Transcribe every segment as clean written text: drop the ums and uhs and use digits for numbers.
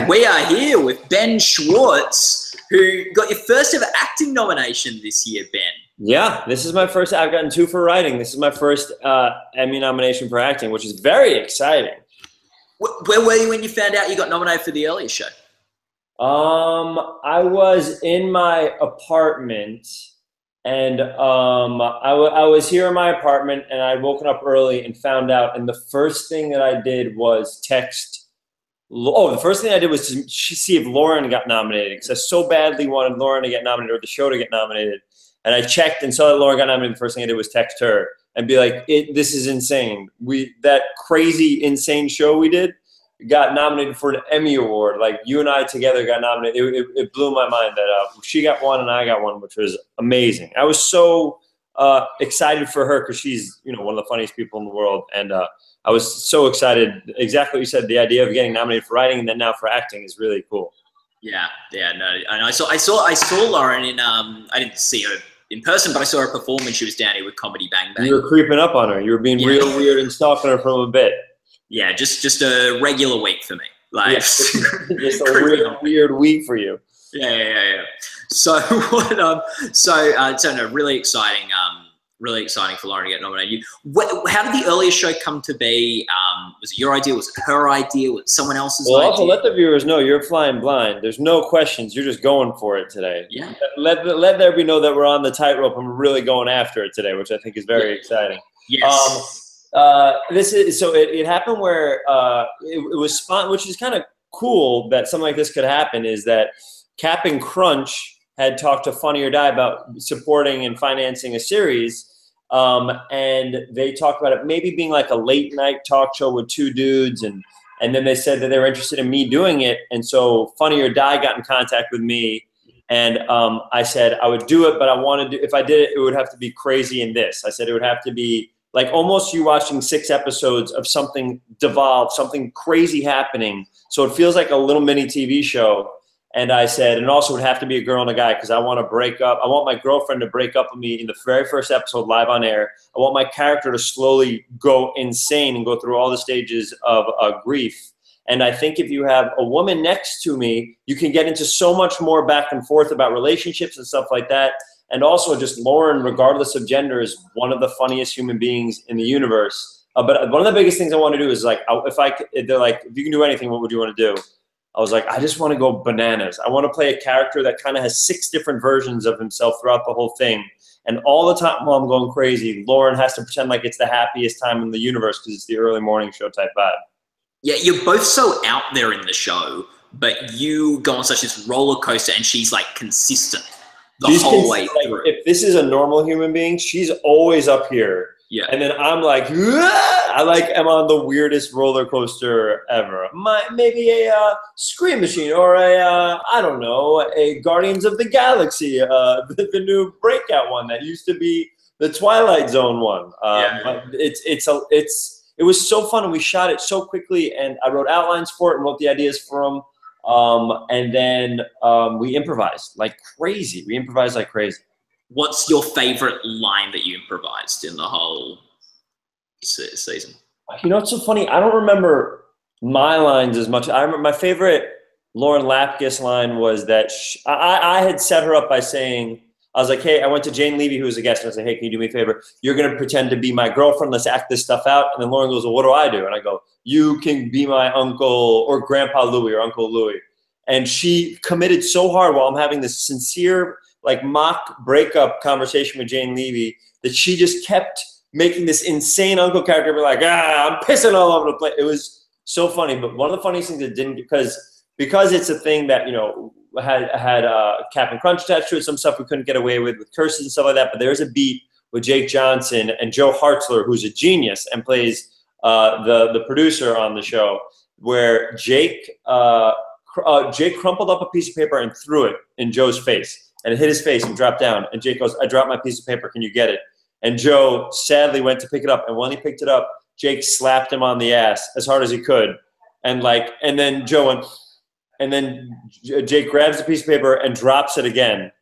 And we are here with Ben Schwartz, who got your first ever acting nomination this year, Ben. Yeah, this is my first. I've gotten 2 for writing. This is my first Emmy nomination for acting, which is very exciting. Where were you when you found out you got nominated for the earlier show? I was in my apartment, and I was here in my apartment, and I'd woken up early and found out. And the first thing that I did was text. Oh, the first thing I did was to see if Lauren got nominated, because I so badly wanted Lauren to get nominated or the show to get nominated. And I checked and saw that Lauren got nominated. The first thing I did was text her and be like, "This is insane. That crazy, insane show we did got nominated for an Emmy Award. Like, you and I together got nominated." It blew my mind that she got one and I got one, which was amazing. I was so excited for her because she's, one of the funniest people in the world. And I was so excited. Exactly what you said. The idea of getting nominated for writing and then now for acting is really cool. Yeah, no. And I saw Lauren in I didn't see her in person, but I saw her perform when she was down here with Comedy Bang Bang. You were creeping up on her. You were being real weird and stalking her for a bit. Yeah, just a regular week for me. Like, just a weird week for you. Yeah. So no, really exciting for Lauren to get nominated. How did the earlier show come to be? Was it your idea? Was it her idea? Was it someone else's idea? Well, also let the viewers know you're flying blind. There's no questions. You're just going for it today. Yeah. Let there be know that we're on the tightrope and we're really going after it today, which I think is very exciting. Yes. It happened where it was spun, which is kind of cool that something like this could happen. Is that Cap and Crunch had talked to Funny or Die about supporting and financing a series. And they talked about it maybe being like a late night talk show with 2 dudes. And then they said that they were interested in me doing it. And so Funny or Die got in contact with me. And I said I would do it, but if I did it, it would have to be crazy in this. I said it would have to be like almost you watching 6 episodes of something devolve, something crazy happening. So it feels like a little mini TV show. And I said, and also it would have to be a girl and a guy, because I want to break up. I want my girlfriend to break up with me in the very first episode live on air. I want my character to slowly go insane and go through all the stages of grief. And I think if you have a woman next to me, you can get into so much more back and forth about relationships and stuff like that. And also just Lauren, regardless of gender, is one of the funniest human beings in the universe. But one of the biggest things I want to do is like, they're like, if you can do anything, what would you want to do? I was like, I just want to go bananas. I want to play a character that kind of has 6 different versions of himself throughout the whole thing. And all the time while I'm going crazy, Lauren has to pretend like it's the happiest time in the universe because it's the early morning show type vibe. Yeah, you're both so out there in the show, but you go on such this roller coaster and she's like consistent the whole way through. If this is a normal human being, she's always up here. Yeah. And then I'm like, I'm on the weirdest roller coaster ever. Maybe a Scream Machine or I don't know, a Guardians of the Galaxy, the new Breakout one that used to be the Twilight Zone one. But it was so fun, and we shot it so quickly, and I wrote outlines for it and wrote the ideas for them. And then we improvised like crazy. What's your favorite line that you improvised in the whole season? It's so funny. I don't remember my lines as much. I remember my favorite Lauren Lapkus line was that I had set her up by saying, I was like, hey, I went to Jane Levy, who was a guest, and I said, hey, can you do me a favor? You're going to pretend to be my girlfriend. Let's act this stuff out. And then Lauren goes, well, what do I do? And I go, you can be my uncle or Grandpa Louie or Uncle Louie. And she committed so hard while I'm having this sincere, like mock breakup conversation with Jane Levy that she just kept making this insane uncle character be like, I'm pissing all over the place. It was so funny. But one of the funniest things that didn't, because it's a thing that, had Cap and Crunch attached to it, some stuff we couldn't get away with curses and stuff like that. But there's a beat with Jake Johnson and Joe Hartzler, who's a genius and plays the producer on the show, where Jake crumpled up a piece of paper and threw it in Joe's face. And it hit his face and dropped down. And Jake goes, I dropped my piece of paper. Can you get it? And Joe sadly went to pick it up. And when he picked it up, Jake slapped him on the ass as hard as he could. And then Joe went, and then Jake grabs the piece of paper and drops it again.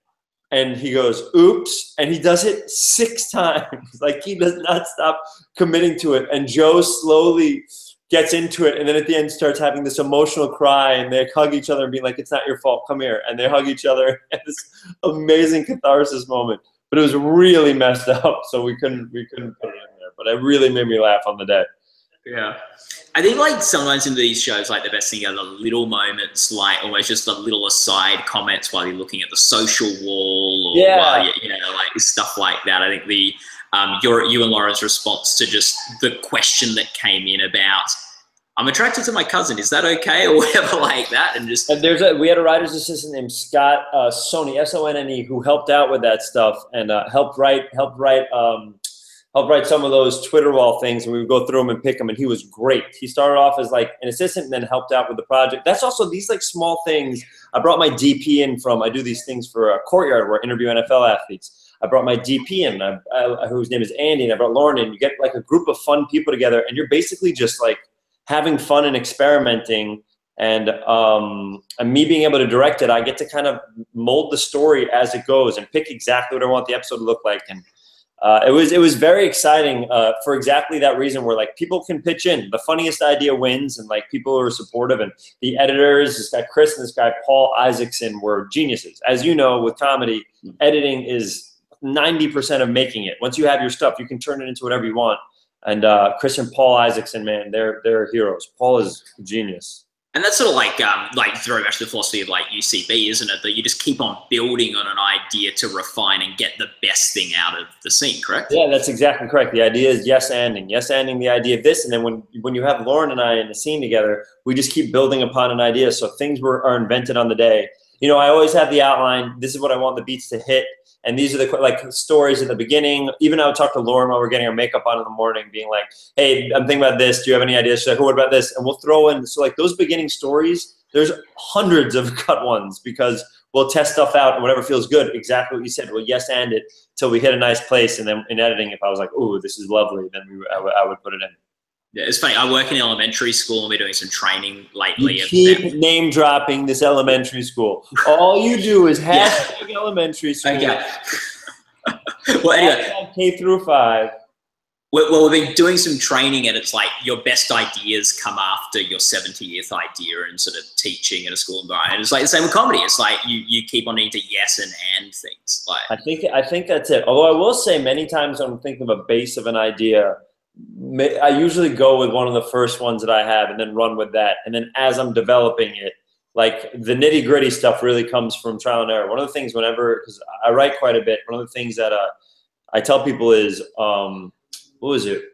And he goes, oops. And he does it 6 times. Like, he does not stop committing to it. And Joe slowly gets into it, and then at the end starts having this emotional cry, and they hug each other and be like, "It's not your fault, come here," and they hug each other at this amazing catharsis moment. But it was really messed up, so we couldn't put it in there. But it really made me laugh on the day. Yeah. I think like sometimes in these shows, like the best thing are the little moments, like almost just the little aside comments while you're looking at the social wall, or you know, like stuff like that. I think the you and Lauren's response to just the question that came in about, I'm attracted to my cousin, is that okay, or whatever like that, and just. And we had a writer's assistant named Scott Sonny, S-O-N-N-E, who helped out with that stuff and helped write some of those Twitter wall things, and we would go through them and pick them, and he was great. He started off as like an assistant and then helped out with the project. That's also these like small things. I brought my DP in I do these things for Courtyard where I interview NFL athletes. I brought my DP in, whose name is Andy, and I brought Lauren in. You get like a group of fun people together, and you're basically just like having fun and experimenting. And me being able to direct it, I get to kind of mold the story as it goes and pick exactly what I want the episode to look like. And it was very exciting for exactly that reason, where like people can pitch in. The funniest idea wins, and like people are supportive. And the editors, this guy Chris and this guy Paul Isaacson, were geniuses. As you know, with comedy, editing is 90% of making it. Once you have your stuff, you can turn it into whatever you want. And Chris and Paul Isaacson, man, they're heroes. Paul is a genius. And that's sort of like very much the philosophy of like UCB, isn't it? That you just keep on building on an idea to refine and get the best thing out of the scene, correct? Yeah, that's exactly correct. The idea is yes-anding the idea of this. And then when you have Lauren and I in the scene together, we just keep building upon an idea. So things are invented on the day. You know, I always have the outline. This is what I want the beats to hit. And these are the like stories at the beginning. Even I would talk to Lauren while we're getting our makeup on in the morning, being like, "Hey, I'm thinking about this. Do you have any ideas?" She's like, "Oh, what about this?" And we'll throw in. So like those beginning stories, there's hundreds of cut ones because we'll test stuff out and whatever feels good. Exactly what you said. We'll yes and it till we hit a nice place. And then in editing, if I was like, "Oh, this is lovely," then I would put it in. Yeah, it's funny. I work in elementary school, and we're doing some training lately. You keep name dropping this elementary school. All you do is hashtag elementary school. Okay. Well, anyway, K through 5. Well, we've been doing some training, and it's like your best ideas come after your 70th idea, and sort of teaching in a school environment. And it's like the same with comedy. It's like you keep on needing to yes and things. Like I think that's it. Although I will say many times when I'm thinking of a base of an idea, I usually go with one of the first ones that I have and then run with that. And then as I'm developing it, like the nitty gritty stuff really comes from trial and error. One of the things because I write quite a bit, one of the things that I tell people is,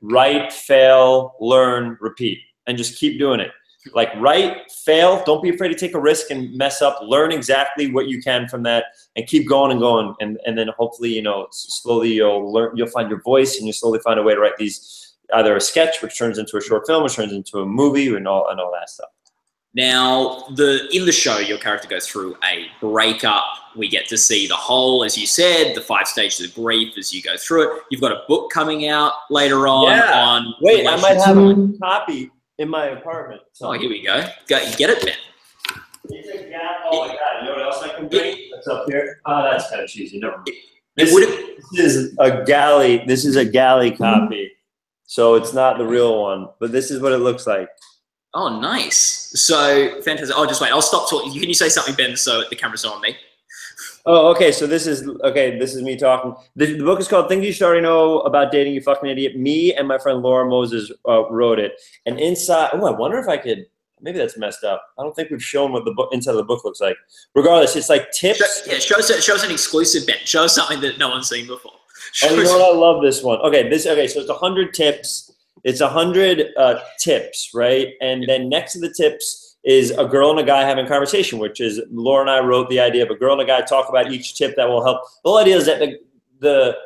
write, fail, learn, repeat, and just keep doing it. Like write, fail, don't be afraid to take a risk and mess up, learn exactly what you can from that and keep going and going. And then hopefully, you know, slowly you'll find your voice and you slowly find a way to write these, either a sketch, which turns into a short film, which turns into a movie and all that stuff. Now, in the show, your character goes through a breakup. We get to see the whole, as you said, the 5 stages of grief as you go through it. You've got a book coming out later on. Yeah. Wait, I might have a copy in my apartment. So. Oh, here we go. Get it, Ben. Oh my God! You know what else I can bring? That's up here. Oh, that's kind of cheesy. Never mind. This is a galley. This is a galley copy, so it's not the real one. But this is what it looks like. Oh, nice. So fantastic. Oh, just wait. I'll stop talking. Can you say something, Ben, so the camera's not on me? Oh, okay. So this is me talking. The book is called "Things You Should Already Know About Dating, You Fucking Idiot." Me and my friend Laura Moses wrote it. And inside, I wonder if I could. Maybe that's messed up. I don't think we've shown what the book inside of the book looks like. Regardless, it's like tips. Show us an exclusive, Ben. Show us something that no one's seen before. Oh, you know what? I love this one. Okay, so it's 100 tips. It's 100 tips, right? And then next to the tips is a girl and a guy having a conversation, which is Laura and I wrote the idea of a girl and a guy talk about each tip that will help. The whole idea is that the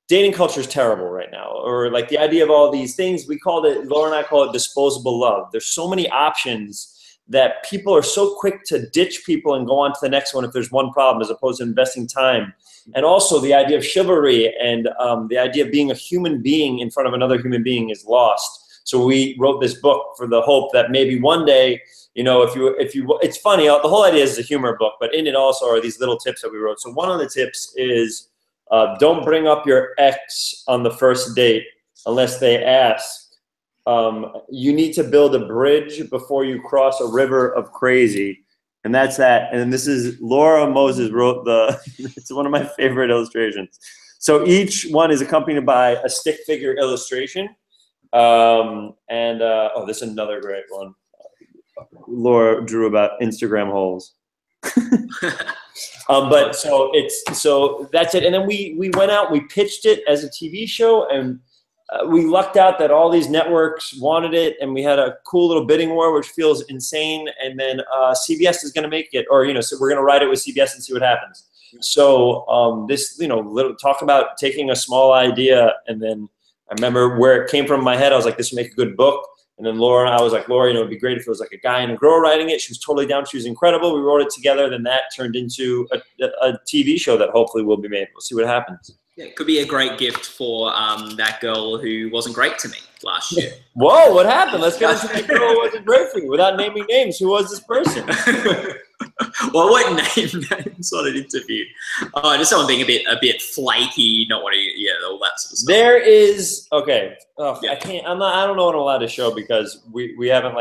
dating culture is terrible right now, or like the idea of all these things. Laura and I call it disposable love. There's so many options that people are so quick to ditch people and go on to the next one if there's one problem, as opposed to investing time. And also the idea of chivalry and the idea of being a human being in front of another human being is lost. So we wrote this book for the hope that maybe one day, you know, if you, it's funny, the whole idea is a humor book, but in it also are these little tips that we wrote. So one of the tips is don't bring up your ex on the first date unless they ask. you need to build a bridge before you cross a river of crazy. And that's that. And this is Laura Moses wrote it's one of my favorite illustrations. So each one is accompanied by a stick figure illustration. Oh, this is another great one. Laura drew about Instagram holes. But so that's it. And then we went out, we pitched it as a TV show, and we lucked out that all these networks wanted it, and we had a cool little bidding war, which feels insane. And then CBS is going to make it, or so we're going to write it with CBS and see what happens. So this, talk about taking a small idea, and then I remember where it came from in my head. I was like, this would make a good book. And then I was like, Laura, it'd be great if it was like a guy and a girl writing it. She was totally down. She was incredible. We wrote it together. Then that turned into a TV show that hopefully will be made. We'll see what happens. Yeah, it could be a great gift for that girl who wasn't great to me last year. Whoa, what happened? Let's get into the girl who wasn't great for you without naming names. Who was this person? Well, I won't name names on an interview. Just someone being a bit flaky, not wanting, all that sort of stuff. There is okay. Oh, yeah. I don't know what I'm allowed to show because we haven't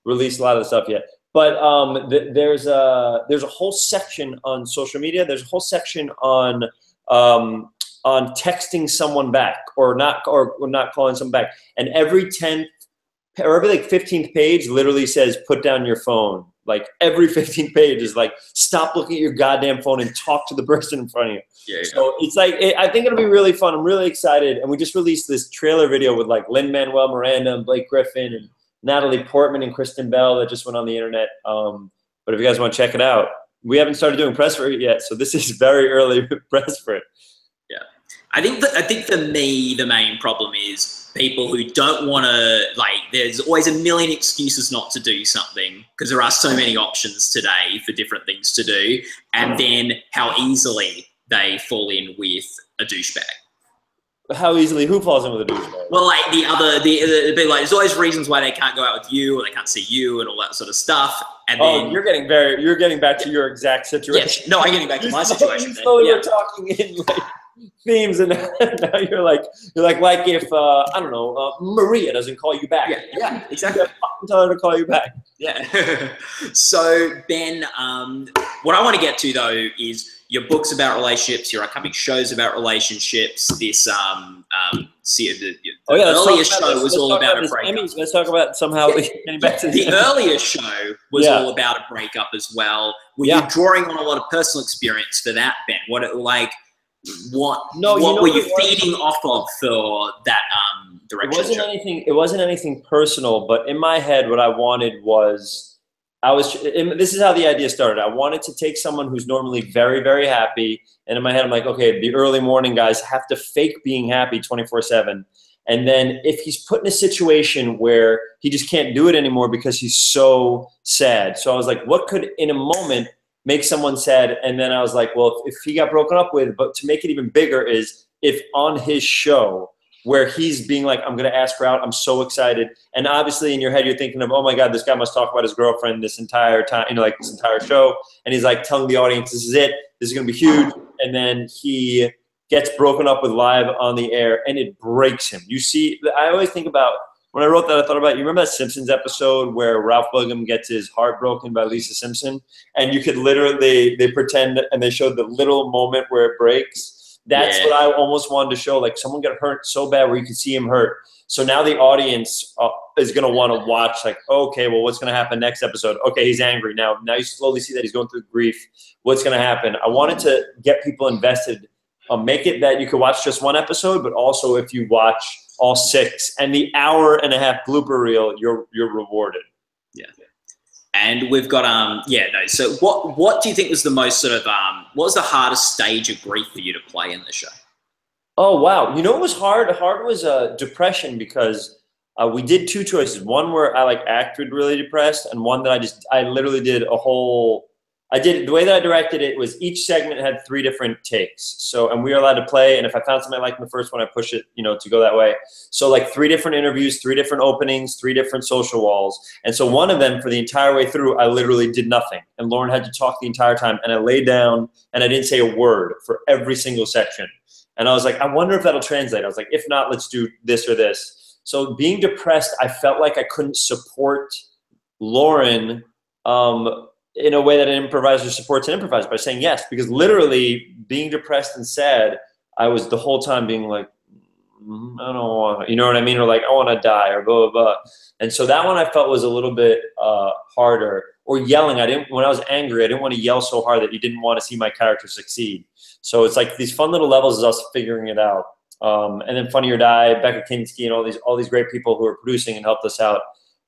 released a lot of the stuff yet. But there's a whole section on social media. There's a whole section on texting someone back or not calling someone back. And every 10th or every 15th page literally says, put down your phone. Like every 15th page is like, stop looking at your goddamn phone and talk to the person in front of you. Yeah. So it's I think it'll be really fun. I'm really excited. And we just released this trailer video with Lin-Manuel Miranda and Blake Griffin and Natalie Portman and Kristen Bell that just went on the internet. But if you guys want to check it out, we haven't started doing press for it yet. So this is very early press for it. Yeah. I think for me, the main problem is people who don't want to, there's always a million excuses not to do something because there are so many options today for different things to do, and then how easily they fall in with a douchebag. How easily? Who falls in with a douchebag? Well, there's always reasons why they can't go out with you or they can't see you and all that sort of stuff. And then you're getting back to your exact situation. Yes. No, I'm getting back to my situation. You slowly were talking in themes, and now you're like if I don't know, Maria doesn't call you back. Yeah, exactly. Tell her to call you back. Yeah. So Ben, what I want to get to though is your books about relationships, your upcoming shows about relationships. This earlier show was all about a breakup. Emmys. Let's talk about somehow getting back to the earlier show was all about a breakup as well. Were you drawing on a lot of personal experience for that, Ben? What were you feeding off of for that direction? It wasn't anything personal, but in my head, what I wanted was. This is how the idea started. I wanted to take someone who's normally very, very happy, and in my head, I'm like, okay, the early morning guys have to fake being happy 24/7. And then if he's put in a situation where he just can't do it anymore because he's so sad. So I was like, what could, in a moment, make someone sad? And then I was like, well, if he got broken up with, but to make it even bigger is if on his show, where he's being like, I'm going to ask her out. I'm so excited. And obviously in your head, you're thinking of, oh my God, this guy must talk about his girlfriend this entire time, this entire show. And he's like telling the audience, this is it. This is going to be huge. And then he gets broken up with live on the air and it breaks him. You see, I always think about, when I wrote that, I thought about, you remember that Simpsons episode where Ralph Wiggum gets his heart broken by Lisa Simpson? And you could literally, they pretend and they showed the little moment where it breaks. That's what I almost wanted to show, like someone got hurt so bad where you could see him hurt. So now the audience is going to want to watch, like, okay, well, what's going to happen next episode? Okay, he's angry. Now you slowly see that he's going through grief. What's going to happen? I wanted to get people invested, make it that you could watch just one episode, but also if you watch all 6 and the hour-and-a-half blooper reel, you're rewarded. Yeah. And we've got So what do you think was the most sort of what was the hardest stage of grief for you to play in the show? Oh wow, what was hard? Hard was depression because we did 2 choices. One where I acted really depressed, and one that I literally did a whole. The way that I directed it was each segment had 3 different takes. So, and we were allowed to play, and if I found something I liked in the first one, I push it, to go that way. So 3 different interviews, 3 different openings, 3 different social walls. And so one of them for the entire way through, I literally did nothing. And Lauren had to talk the entire time, and I laid down and I didn't say a word for every single section. And I was like, I wonder if that'll translate. I was like, if not, let's do this or this. So being depressed, I felt like I couldn't support Lauren in a way that an improviser supports an improviser by saying yes, because literally being depressed and sad, I was the whole time being like, I don't want to, you know what I mean? Or like, I want to die or blah, blah, blah. And so that one I felt was a little bit harder. Or yelling. When I was angry, I didn't want to yell so hard that you didn't want to see my character succeed. So it's like these fun little levels of us figuring it out. And then Funny or Die, Becca Kinsky, and all these great people who are producing and helped us out.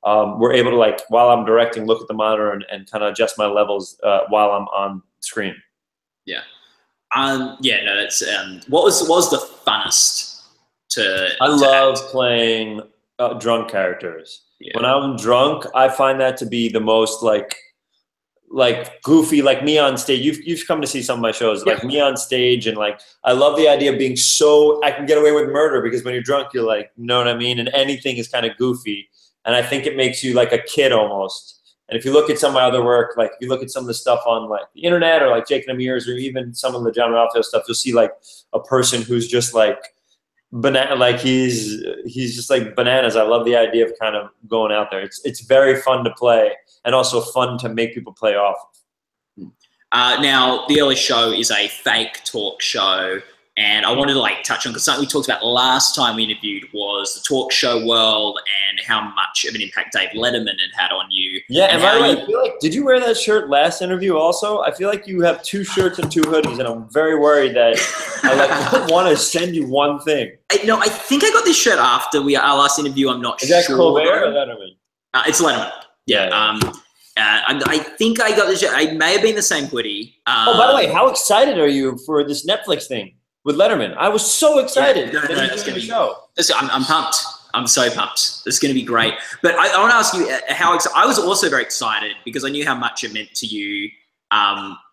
We're able to, like, while I'm directing, look at the monitor and kind of adjust my levels while I'm on screen. Yeah. Yeah, no, that's what was the funnest I love playing drunk characters. Yeah. When I'm drunk, I find that to be the most like goofy, like me on stage. You've come to see some of my shows, like me on stage, and like I love the idea of being so I can get away with murder, because when you're drunk, you're like, you know what I mean, and anything is kind of goofy, and I think it makes you like a kid almost. And if you look at some of my other work, like if you look at some of the stuff on like the internet or like Jake and Amir's or even some of the John Ralphio stuff, you'll see like a person who's just like banana, like he's just like bananas. I love the idea of kind of going out there. It's very fun to play, and also fun to make people play off. Now, the early show is a fake talk show, and I wanted to like touch on, because something we talked about last time we interviewed was the talk show world and how much of an impact Dave Letterman had on you. Yeah, and by the way, I feel like, did you wear that shirt last interview also? I feel like you have 2 shirts and 2 hoodies, and I'm very worried that I want to send you one thing. No, I think I got this shirt after our last interview. I'm not sure. Is that Colbert or Letterman? It's Letterman. Yeah. I think I got this shirt. It may have been the same hoodie. Oh, by the way, how excited are you for this Netflix thing with Letterman? I was so excited. Yeah, no, it's going to be show. I'm pumped. I'm so pumped. It's going to be great. But I want to ask you how excited. I was also very excited because I knew how much it meant to you,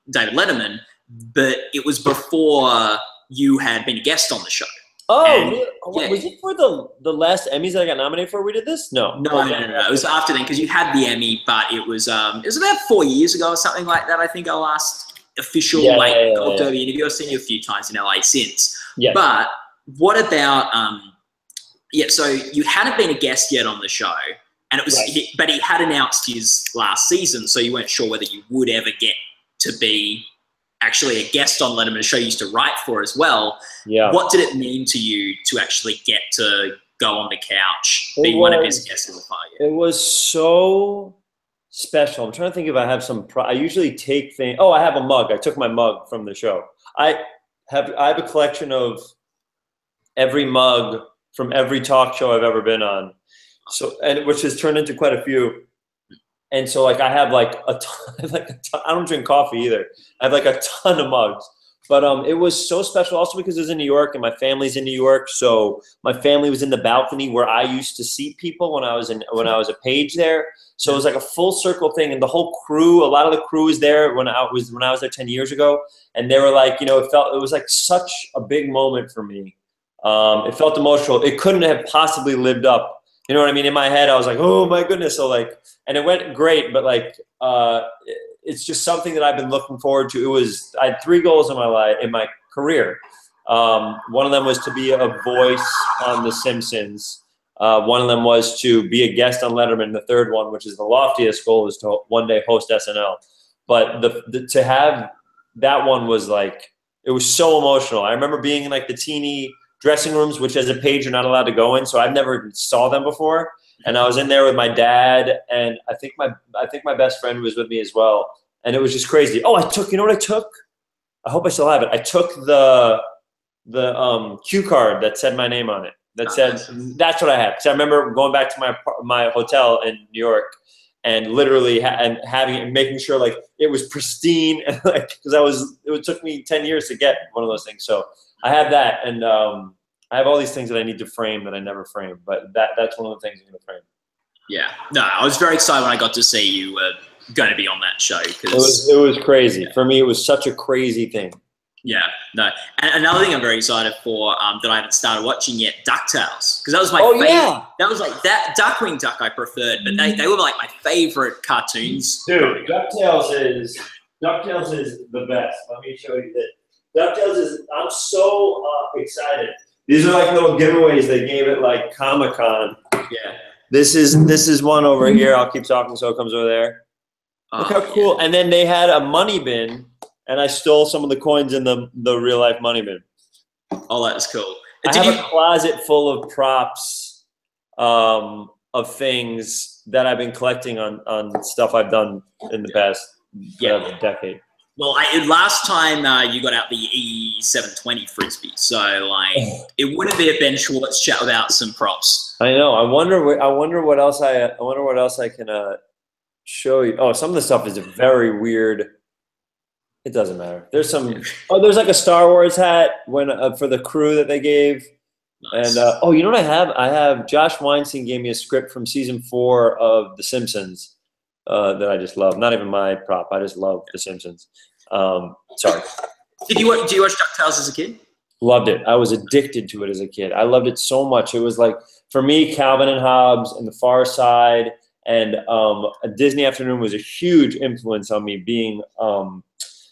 David Letterman. But it was before you had been a guest on the show. Oh, really? Was it for the last Emmys that I got nominated for? We did this? No. It was after then, because you had the Emmy, but it was about 4 years ago or something like that. I think our last official Derby interview. I've seen you a few times in LA since. Yeah. But what about so you hadn't been a guest yet on the show, and it was, but he had announced his last season, so you weren't sure whether you would ever get to be actually a guest on Letterman, a show you used to write for as well. Yeah. What did it mean to you to actually get to go on the couch, be one of his guests as a part? It was so special. I'm trying to think if I have some. I usually take things. Oh, I have a mug. I took my mug from the show. I have a collection of every mug from every talk show I've ever been on. So, and which has turned into quite a few. And so, like, I have like a ton. I don't drink coffee either. I have like a ton of mugs. But it was so special also because it was in New York and my family's in New York. So my family was in the balcony where I used to seat people when I was a page there. So it was like a full circle thing, and the whole crew, a lot of the crew was there when I was there 10 years ago, and they were like, it was like such a big moment for me. It felt emotional. It couldn't have possibly lived up. You know what I mean? In my head, I was like, oh my goodness. So like, and it went great, but like, it's just something that I've been looking forward to. I had 3 goals in my life, in my career. One of them was to be a voice on The Simpsons. One of them was to be a guest on Letterman. The third one, which is the loftiest goal, is to one day host SNL. But to have that one was like, it was so emotional. I remember being in like the teeny dressing rooms, which as a page you're not allowed to go in, so I've never even saw them before. And I was in there with my dad, and I think my best friend was with me as well. And it was just crazy. Oh, you know what I took? I hope I still have it. I took the cue card that said my name on it. That said, that's what I had. So I remember going back to my hotel in New York and literally having it and making sure like it was pristine, and like because it took me 10 years to get one of those things. So I have that, and I have all these things that I need to frame that I never frame, but that's one of the things I'm going to frame. Yeah, no, I was very excited when I got to see you going to be on that show. It was crazy. For me, it was such a crazy thing. Yeah, no. And another thing I'm very excited for that I haven't started watching yet, DuckTales. Because that was my favorite. Yeah. That was like that Duckwing Duck I preferred, but they were like my favorite cartoons. Dude, DuckTales is the best. Let me show you this. DuckTales is, I'm so excited These are like little giveaways they gave at like Comic-Con. Yeah. This is one over here. I'll keep talking so it comes over there. Look how cool. Yeah. And then they had a money bin, and I stole some of the coins in the real life money bin. Oh, that's cool. I have a closet full of props of things that I've been collecting on stuff I've done in the past decade. Well, last time you got out the E720 Frisbee, so like it wouldn't be a Ben Schwartz chat without some props. I know. I wonder what else I can show you. Oh, some of the stuff is very weird. It doesn't matter. There's some. Oh, there's like a Star Wars hat for the crew that they gave. Nice. And you know what I have? I have Josh Weinstein gave me a script from season 4 of The Simpsons that I just love. Not even my prop. I just love The Simpsons. Sorry. Did you watch DuckTales as a kid? Loved it. I was addicted to it as a kid. I loved it so much. It was like, for me, Calvin and Hobbes and The Far Side and a Disney Afternoon was a huge influence on me being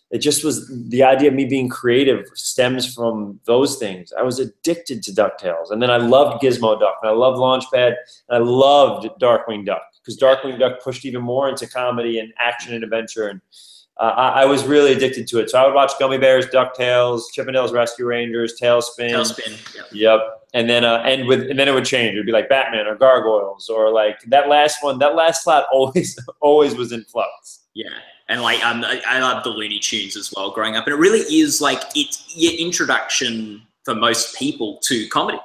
it just was the idea of me being creative stems from those things. I was addicted to DuckTales. And then I loved Gizmo Duck, and I loved Launchpad, and I loved Darkwing Duck, because Darkwing Duck pushed even more into comedy and action and adventure. And I was really addicted to it. So I would watch Gummy Bears, DuckTales, Chippendales Rescue Rangers, Tailspin. Yep. And then and then it would change. It would be like Batman or Gargoyles, or like that last slot always was in flux. Yeah. And like I love the Looney Tunes as well growing up, and it really is like it's your introduction for most people to comedy.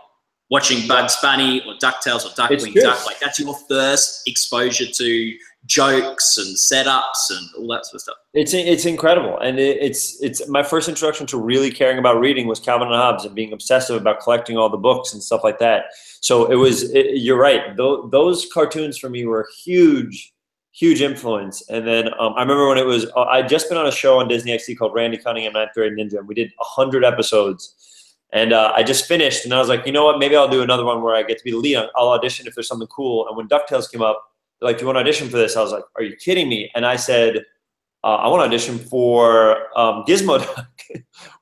Watching Bugs Bunny or DuckTales or Darkwing Duck, like that's your first exposure to jokes and setups and all that sort of stuff. It's incredible, and it's my first introduction to really caring about reading was Calvin and Hobbes and being obsessive about collecting all the books and stuff like that. So you're right. Those cartoons for me were huge influence. And then I remember when it was, I'd just been on a show on Disney XD called Randy Cunningham, Ninth Grade Ninja, and we did 100 episodes. And I just finished, and I was like, you know what, maybe I'll do another one where I get to be the lead. I'll audition if there's something cool. And when DuckTales came up, they're like, do you want to audition for this? I was like, are you kidding me? And I said, I want to audition for Gizmo Duck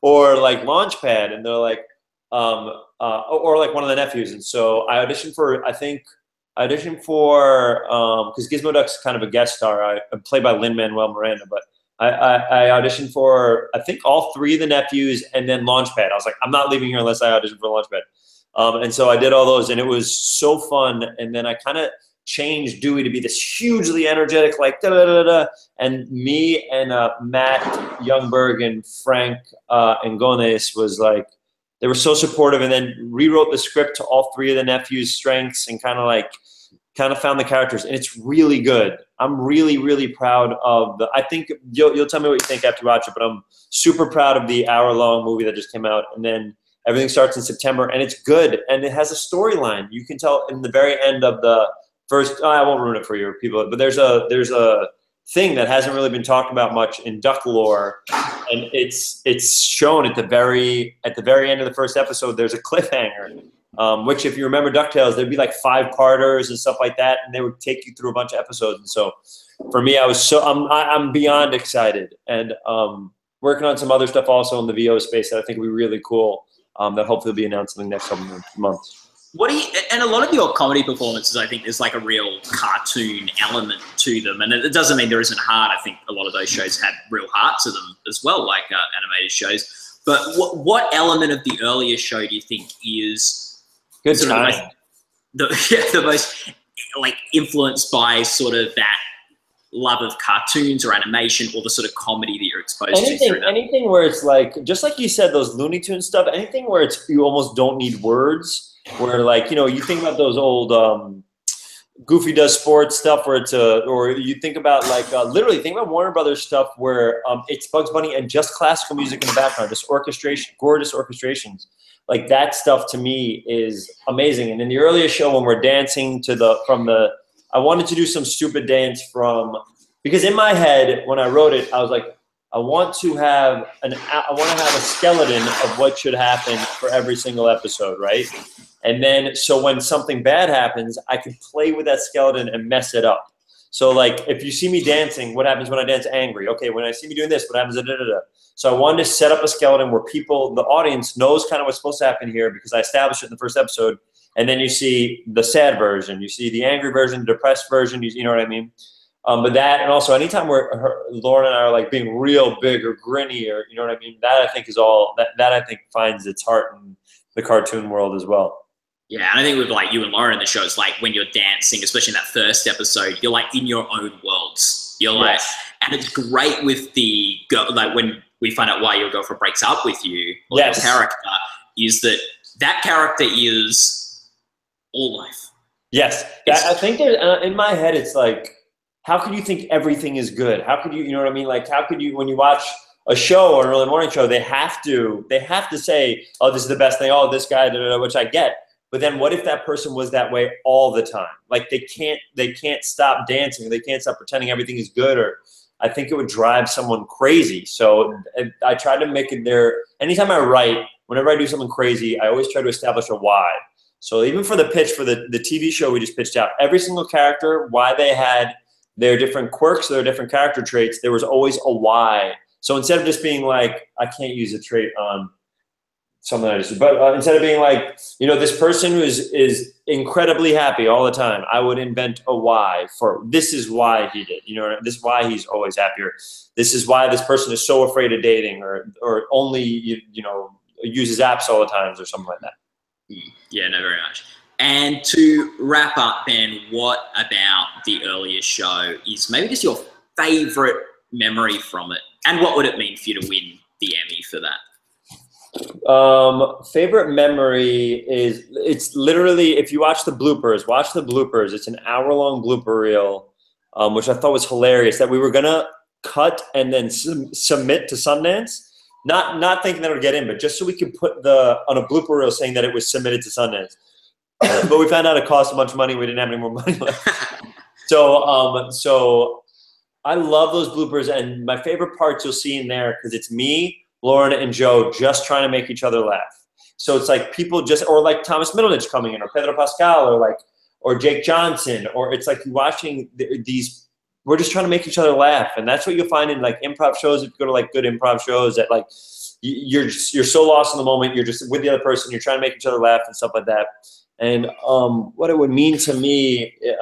or like Launchpad. And they're like, or like one of the nephews. And so I auditioned for, because Gizmo Duck's kind of a guest star. I played by Lin-Manuel Miranda, but I auditioned for, I think, all 3 of the nephews and then Launchpad. I was like, I'm not leaving here unless I audition for Launchpad. And so I did all those, and it was so fun. And then I kind of changed Dewey to be this hugely energetic, like da-da-da-da. And me and Matt Youngberg and Frank Angones was like, they were so supportive, and then rewrote the script to all 3 of the nephews' strengths and kind of found the characters, and it's really good. I'm really, really proud of I think you'll tell me what you think after you watch it, but I'm super proud of the hour-long movie that just came out, and then everything starts in September, and it's good, and it has a storyline. You can tell in the very end of the first, I won't ruin it for you people, but there's a thing that hasn't really been talked about much in duck lore, and it's shown at the very end of the first episode. There's a cliffhanger, which if you remember DuckTales, there'd be like 5-parters and stuff like that, and they would take you through a bunch of episodes. And so for me, I'm beyond excited, and working on some other stuff also in the VO space that I think will be really cool, that hopefully will be announced in the next couple of months. And a lot of your comedy performances, I think there's like a real cartoon element to them. And it doesn't mean there isn't heart. I think a lot of those shows had real heart to them as well, like animated shows. But what element of the earlier show do you think is good time? The most like influenced by sort of that love of cartoons or animation, or the sort of comedy that you're exposed to? Anything where it's like, just like you said, those Looney Tunes stuff, anything where you almost don't need words. Where, like, you think about those old Goofy Does Sports stuff where it's or you think about like literally think about Warner Brothers stuff where it's Bugs Bunny and just classical music in the background, this orchestration, gorgeous orchestrations. Like that stuff to me is amazing. And in the earlier show when we're dancing I wanted to do some stupid dance because in my head when I wrote it, I was like, I want to have a skeleton of what should happen for every single episode, right? And then, so when something bad happens, I can play with that skeleton and mess it up. So like, if you see me dancing, what happens when I dance angry? Okay, when I see me doing this, what happens? Da, da, da, da. So I wanted to set up a skeleton where people, the audience knows kind of what's supposed to happen here because I established it in the first episode. And then you see the sad version, you see the angry version, the depressed version, you know what I mean? But that, and also anytime where Lauren and I are like being real big or grinny or, you know what I mean? That I think is all, that I think finds its heart in the cartoon world as well. Yeah, and I think with like you and Lauren in the show, it's like when you're dancing, especially in that first episode, you're like in your own worlds. You're like, and it's great with the girl, like when we find out why your girlfriend breaks up with you, or your character, is that character is all life. Yes, I think that in my head, it's like, how could you think everything is good? How could you, you know what I mean? Like, how could you, when you watch a show or an early morning show, they have to say, oh, this is the best thing. Oh, this guy, da, da, da, which I get. But then what if that person was that way all the time? Like they can't stop dancing. They can't stop pretending everything is good. Or I think it would drive someone crazy. So I try to make it there. Anytime I write, whenever I do something crazy, I always try to establish a why. So even for the pitch for the TV show we just pitched out, every single character, why they had their different quirks, their different character traits, there was always a why. So instead of just being like, I can't use a trait on something I just, but instead of being like, you know, this person who is incredibly happy all the time, I would invent a why for this is why he did, you know, this is why he's always happier. This is why this person is so afraid of dating or only, you know, uses apps all the time or something like that. Yeah, no, very much. And to wrap up then, what about the earlier show is maybe just your favorite memory from it? And what would it mean for you to win the Emmy for that? Favorite memory is, it's literally, if you watch the bloopers, it's an hour-long blooper reel, which I thought was hilarious, that we were gonna cut and then submit to Sundance, not thinking that it would get in, but just so we could put on a blooper reel saying that it was submitted to Sundance. But we found out it cost a bunch of money. We didn't have any more money left. So I love those bloopers, and my favorite parts you'll see in there, because it's me, Lauren, and Joe just trying to make each other laugh. So it's like people just, or like Thomas Middleditch coming in, or Pedro Pascal, or Jake Johnson, or it's like watching these, we're just trying to make each other laugh. And that's what you'll find in like improv shows. If you go to like good improv shows, that like you're so lost in the moment, you're just with the other person, you're trying to make each other laugh and stuff like that. And what it would mean to me, it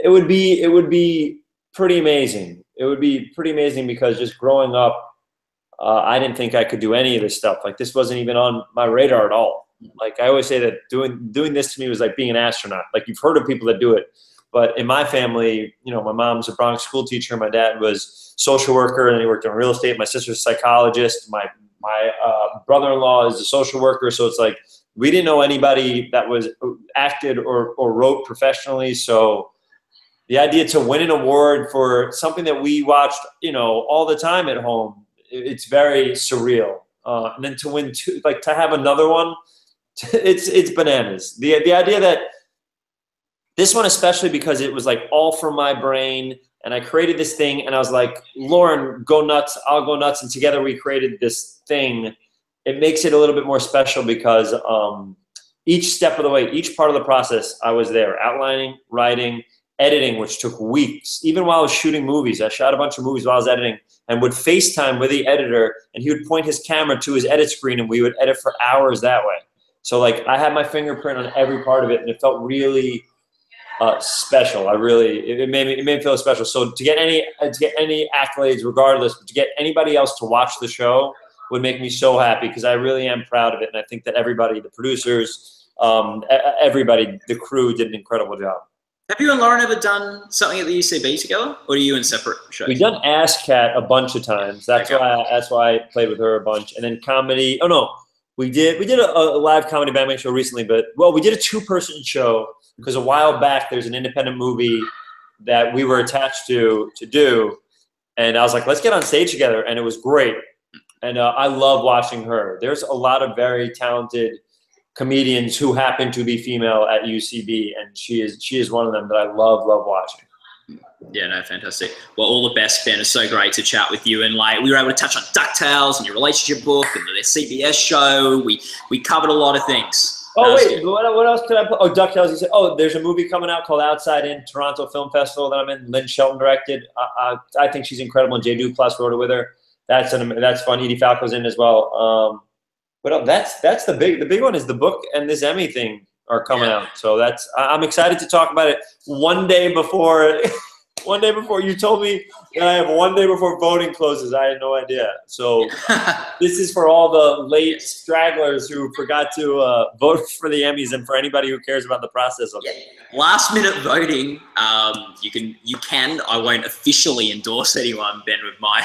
would be pretty amazing. It would be pretty amazing because just growing up, I didn't think I could do any of this stuff. Like this wasn't even on my radar at all. Like I always say that doing this to me was like being an astronaut. Like you've heard of people that do it, but in my family, you know, my mom's a Bronx school teacher. My dad was social worker, and he worked in real estate. My sister's a psychologist. My brother-in-law is a social worker. So it's like we didn't know anybody that was acted or wrote professionally. So the idea to win an award for something that we watched, you know, all the time at home, it's very surreal. And then to win two, like to have another one, it's bananas. The idea that this one, especially because it was like all from my brain, and I created this thing, and I was like, Lauren, go nuts, I'll go nuts, and together we created this thing. It makes it a little bit more special because each step of the way, each part of the process, I was there, outlining, writing, editing, which took weeks. Even while I was shooting movies, I shot a bunch of movies while I was editing, and would FaceTime with the editor, and he would point his camera to his edit screen, and we would edit for hours that way. So like I had my fingerprint on every part of it, and it felt really special. It made me feel special. So to get any accolades, regardless, but to get anybody else to watch the show would make me so happy, because I really am proud of it, and I think that everybody, the producers, everybody, the crew, did an incredible job. Have you and Lauren ever done something at the UCB together, or are you in separate shows? We've done Ask Cat a bunch of times. That's why I played with her a bunch. And then comedy. Oh no, we did a live comedy Batman show recently, but we did a 2-person show because a while back there's an independent movie that we were attached to do, and I was like, let's get on stage together, and it was great. And I love watching her. There's a lot of very talented comedians who happen to be female at UCB, and she is one of them that I love watching. Yeah, no, fantastic. Well, all the best, Ben. It's so great to chat with you, and like we were able to touch on DuckTales and your relationship book and the CBS show. We covered a lot of things. Oh, wait, what else could I put? Oh, DuckTales. You said, oh, there's a movie coming out called Outside In, Toronto Film Festival that I'm in. Lynn Shelton directed. I think she's incredible, and J. Duplass wrote it with her. That's fun. Edie Falco's in as well. But that's the big one is the book and this Emmy thing are coming out. So I'm excited to talk about it one day before. One day before. You told me that I have one day before voting closes. I had no idea. So this is for all the late stragglers who forgot to vote for the Emmys, and for anybody who cares about the process of it. Last minute voting. You can. I won't officially endorse anyone, Ben, with my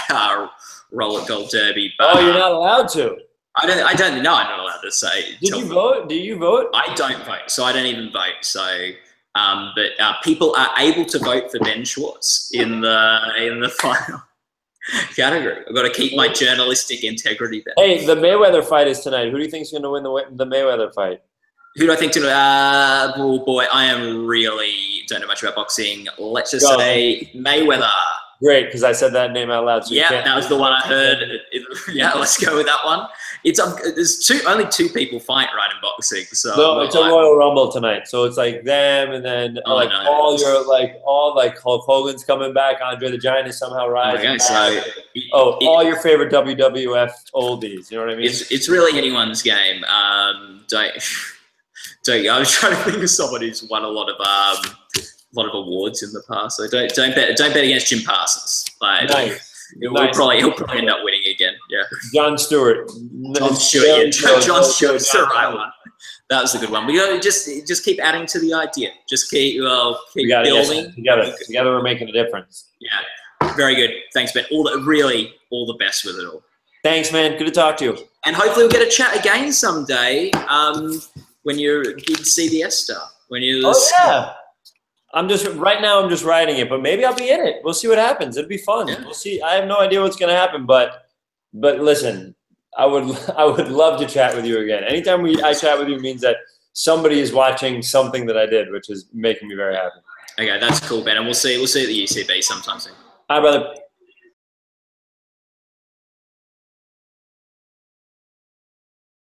roller golf derby. But, oh, you're not allowed to. I don't know. I'm not allowed to say. Did you vote? Do you vote? I don't vote, so I don't even vote. So. But people are able to vote for Ben Schwartz in the final category. I've got to keep my journalistic integrity there. Hey, the Mayweather fight is tonight. Who do you think is going to win the Mayweather fight? Who do I think oh boy, I am really don't know much about boxing. Let's just say Mayweather. Great, because I said that name out loud. So yeah, that was the one I heard. Yeah, let's go with that one. There's only two people fight right in boxing. So no, it's a Royal Rumble tonight. So it's like them, and then all Hulk Hogan's coming back. Andre the Giant is somehow rising. Okay, so all your favorite WWF oldies. You know what I mean? It's really anyone's game. I was trying to think of someone who's won a lot of awards in the past. So don't bet against Jim Parsons. Nice. He'll probably end up winning again. Yeah. Jon Stewart. Jon Stewart's the right one. That was a good one. We got to just keep adding to the idea. Just keep building. Together we're making a difference. Yeah. Very good. Thanks, Ben. All the best with it all. Thanks, man. Good to talk to you. And hopefully we'll get a chat again someday. When you're a big CBS star. Yeah. I'm just writing it, but maybe I'll be in it. We'll see what happens. It'll be fun. Yeah. We'll see. I have no idea what's going to happen, but listen, I would love to chat with you again. Anytime I chat with you means that somebody is watching something that I did, which is making me very happy. Okay, that's cool, Ben. And we'll see at the UCB sometime soon. Hi, brother.